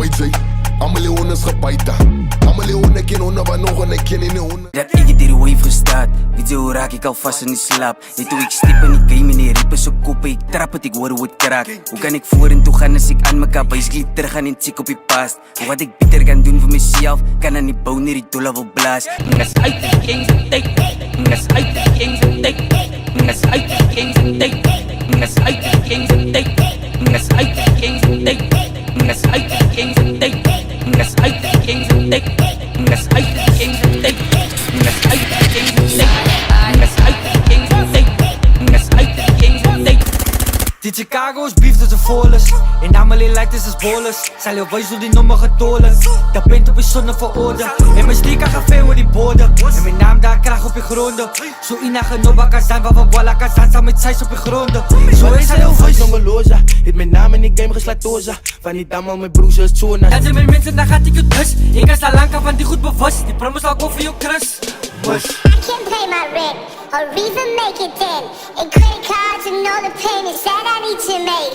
white zee. Allemaal leeuwen is gebaita. Allemaal leeuwen ik in onder, maar nog en ik ken in de onder. Dat ik het hier wave gestaat. Weet je hoe raak ik al vast in die slaap? Weet hoe ik stip in die game en die rippen zo koppen. Ik trap het, ik hoor hoe het kraak. Hoe kan ik voor en toe gaan als ik aan mekaar basically terug gaan en check op je past? Wat ik beter kan doen voor mezelf, kan aan die bouw neer die dolle wil blaas. Ngas uit die gang zijn tijd. Ngas uit die gang zijn tijd. Ngas uit die gang zijn tijd. Ngas uit die gang zijn tijd. Ngas uit die gang zijn tijd. Ngas uit die gang zijn tijd. Ngas uit die gang zijn tijd. Ngas uit die gang zijn tijd. Ngas uit die gang zijn tijd. Ngas uit die gang zijn tijd. Ngas uit die gang zijn tijd. Die Chicago's beef dus de volles. En Amelie lijkt is als bolles. Zij leeuw wijs door die nummer getolen. Dat bent op je zonne voor orde. En mijn sticker gaat veel met die borden. En mijn naam daar krijg op je gronden. Zo ina genoba kan zijn, waar we walla kan zijn. Samen met zijs op je gronden. Zo is hij heel wijs. Nongeloza, het mijn naam in die game geslatoza. Van die dame al mijn broers is zona. Dat zijn mijn mensen, dan gaat ik je dus. Ik kan staan lang af, want die goed bewust. Die promo zal komen voor je krus. I can't pay my rent or even make it then. And credit cards and all the payments that I need to make.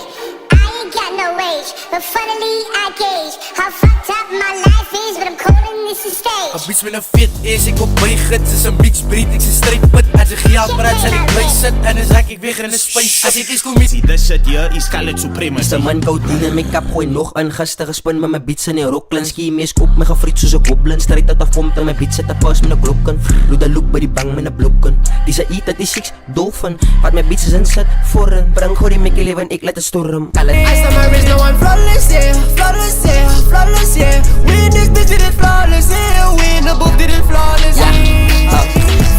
I ain't got no wage, but funnily I gauge how fucked up my life is, but I'm calling this a stage. Een bitch met een fit is, ik op mijn gids is een bitch breed, ik zit straight put. Als ik geld praat, zal ik blij zit en dan zak ik weer in de space. Als ik is commissie, this shit hier is Scarlet Supreme. Is de man koud in make-up, gooi nog een gastige spin met mijn beats in die rockland. Ski mees kop, mijn gefriet soos een goblin. Strijd uit de font en mijn beats zet de pas met een klokken. Doe de look bij die bang met een blokken. Die ze eat, dat is six dolphin. Wat mijn beats is inzet, foreign. Breng gooi die Mickey leven, ik laat het storm. I saw my wrist, no one flawless, yeah. Flawless, yeah. Flawless, yeah. We in this bitch did it flawless, yeah. We in the booth did it flawless, yeah.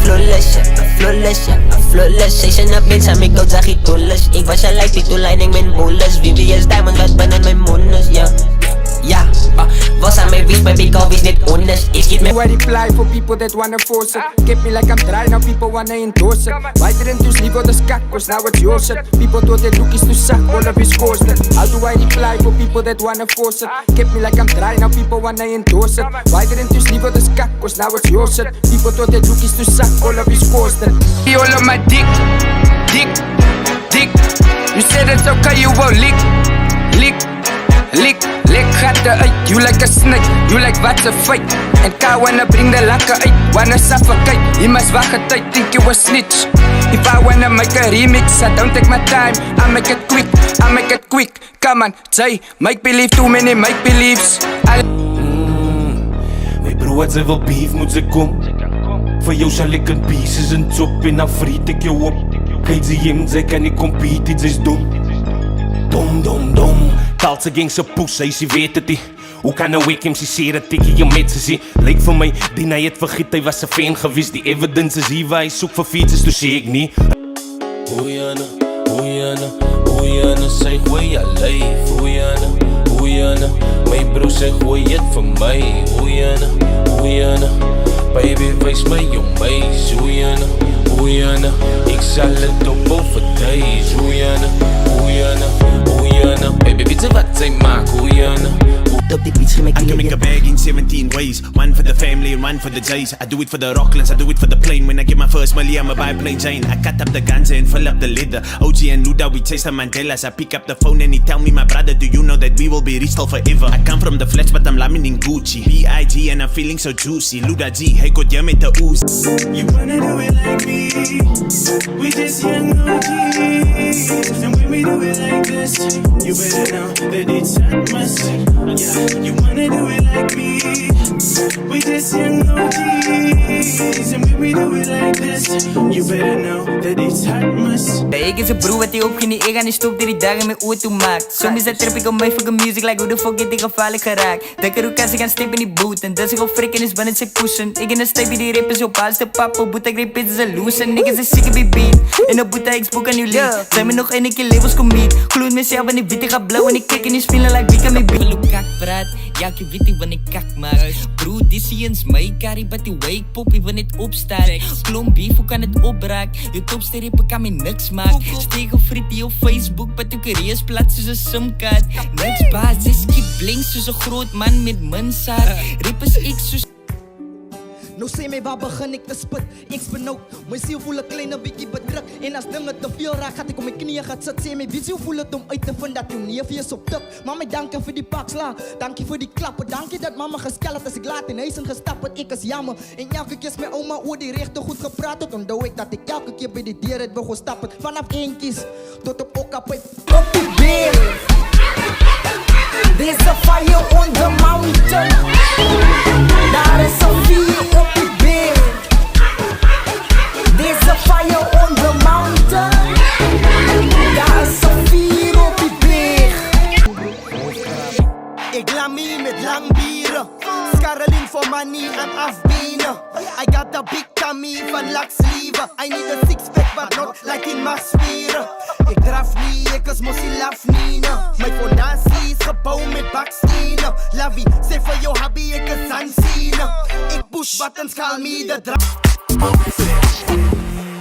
Flawless, yeah. Flawless, yeah. Flawless. Zij zijn een bitch aan mij koud, zag ik tolles. Ik was een light, die toelining mijn bolles. VVS Diamond, wat binnen mijn mondes, yeah. Ja, was aan mijn wies, mijn big always net honest. Ik schiet me. I reply for people that wanna force it. Keep me like I'm dry, now people wanna endorse it. Why didn't you sleep on the scat, cause now it's your shit. People thought that look is too suck, all of his course that. How do I reply for people that wanna force it? Keep me like I'm dry, now people wanna endorse it. Why didn't you sleep on the scat, cause now it's your shit. People thought that look is too suck, all of his course that. All of my dick. You said it's okay, you won't lick gaten uit, you like a snake, you like what's a fight. En K wanna bring the lakken uit, wanna suffocate. Je must wacht het uit, think you a snitch. If I wanna make a remix, I don't take my time, I make it quick, come on, say, make believe, too many make believes. My bro, als jy wil beef, moet sy kom. Vir jou sal ek in pieces en chop en dan vriet ek jou op. Kijk ze hem, zij kan niet compete, het is dom. Dom. Taalt ze ging ze poes, hij weet het niet. Hoe kan een week hem zien dat ik je met ze zie? Lijkt voor mij, die hij het vergiet, hij was een fan geweest. Die evidence is hier waar hij zoekt voor fietsers, dus zie ik niet. Oeiana, zij gooi je lijf. Oeiana, mijn bro, zij gooi het voor mij. Oeiana, baby, wees mij jouw meis. Oeiana, ik zal het op overdays. Oeiana, baby, weet je wat zij maakt? Oeiana. Op die beats I can make a bag in 17 ways. One for the family and one for the J's. I do it for the Rocklands, I do it for the plane. When I get my first money, I'ma buy a plain Jane. I cut up the guns and fill up the leather. OG and Luda, we chase the Mandelas. I pick up the phone and he tell me, my brother, do you know that we will be rich till forever? I come from the flesh, but I'm lamin in Gucci. B.I.G. and I'm feeling so juicy. Luda G, hey, god, you met the ooze. You wanna do it like me? We just young OGs. And when we do it like this, you better know that it's not much. Yeah. You wanna do it like me? We just young OGs. And when we do it like this, you better know that it's hot mess. Ik is een broer wat hij opging, ik ga niet stop die dagen met auto maakt. Soms dat trip ik op mij fucking music, like hoe de fuck get ik gevaarlijk geraakt. Dekker hoe kan ze gaan stippen in die boot en dat ze gewoon frikken is binnen ze pushen. Ik in een stijp die rappers op als de papa, boete greep is een loose en niggas is sick bij beat. En op boete ik spook aan nieuw lied, zijn me nog een keer labels commit. Gloed mezelf en ik wit ik ga blauw en ik kijk in die spelen like wie kan me beat. Look kak praat, ja ik weet ik wanneer ik kak maak. Broer, dit is eens mij carry, but die wake pop, ik wanneer het opstaat. Klom beef, hoe kan het opbraak? Je topste rappen kan me niks maken. Stegen friet die op Facebook, but ik er eerst plat soos een simkaart. Niks basis, keep blink soos een groot man met munsaar. Rappers ik soos... No Nou sê my waar begin ek te spit. Ek's benoud, my siel voel 'n klein bietjie bedruk. En as dinge te veel raak, gaat ek op my knieë gaan sit. Sê my, weet jy hoe voel het om uit te vind dat jou neef is op tik. Mama, dankie vir die paksla, dankie vir die klappe. Dankie dat mama geskel het as ek laat in huis ingestap het. Ek is jammer, en elke keer is my ouma oor die regte goed gepraat het. Onthou ek dat ek elke keer by die deur het wou gestap het. Vanaf eentjies tot op Okapyp. Op die berg. There's a fire on the mountain. Daar is 'n vuur op die berg. There's a fire on the mountain. Daar is 'n vuur op die berg. Ik lamie met lang bieren. Skarreling for money en afbenen. I got a big tummy van lakslieve. I need a six-pack but not like in my spieren. Ik draf niet, ik is mossie laf Nina. Mijn fondatie is gebouwd met bakstenen. Lavi, zeg voor jou hobby, ik is aanzien. Ik push buttons, call me the draf.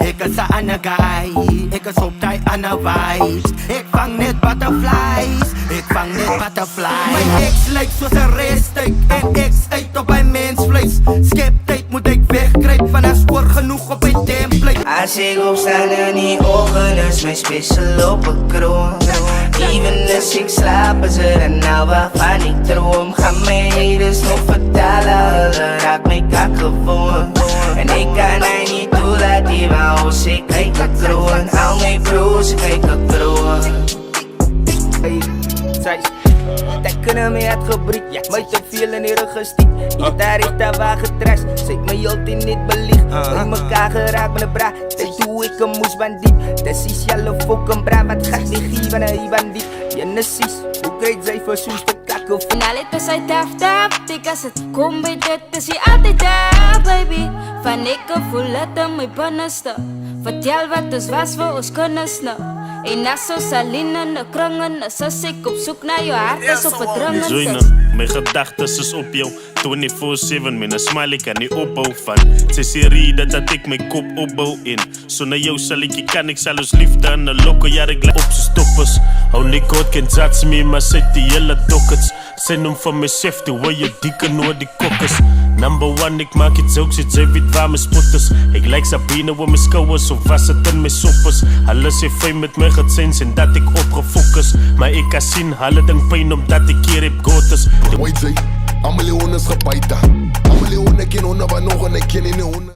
Ik is een ander guy, ik is op tijd aan de wijs. Ik vang net butterflies, ik vang net butterflies. Mijn ex lijkt zoals een resttijd en ex eet op een mensvlees. Skeptijd moet ik wegkrijgen van haar spoor genoeg op een template. Als ik opstaan in die ogen is mijn special op een kroon. Even als ik slaap is er een nou waarvan ik droom. Ga mij haters nog vertellen, raak mij kak gewoon. En ik kan hij niet toelaten, die wou ze kijken kroon. Al mijn broers kijken kroon. Hey, zij dat kunnen me het gebruik, mij te veel in die rug gestiek. Daar heeft daar waar getrashed, zet me altijd niet belicht. In mekaar geraakt met een bra, dat doe ik een moes bandiet. Dat is zelf ook een bra, wat gaat niet geven aan die bandiet. Je nessies, hoe krijgt zij voor zo'n te kakken? En al het is uit taf, tik als het komt bij dit, is hij altijd daar, baby. Van ik voel het in mijn binnenste. Vertel wat is was voor ons kennis nou. En als zo saline en de kringen, als ik op zoek naar je hart, is op het dringen. Mijn gedachten is op jou 24/7, mijn smile kan niet opbouwen van. Ze serie dat ik mijn kop opbouw in. Zonder jou zal ik je kan, ik zal ons liefde aan de lokken, ja ik op z'n stoppers. Hou niet goed, kan zats me, maar zet die hele dockets. Zijn hem van mijn safety, waar je dikke noord die kokkers. Number one, ik maak het ook, zit zij weet waar mijn spot is. Ik lijk Sabine op mijn schouwers, of was het in mijn soppers. Alles heeft fijn met mij gezien en dat ik opgefocust. Maar ik kan zien, alle ding pijn omdat ik hier heb gotes. White say, I'm a leon is gepaita. I'm a leon, ik ken onder van nog en ik ken in de honden.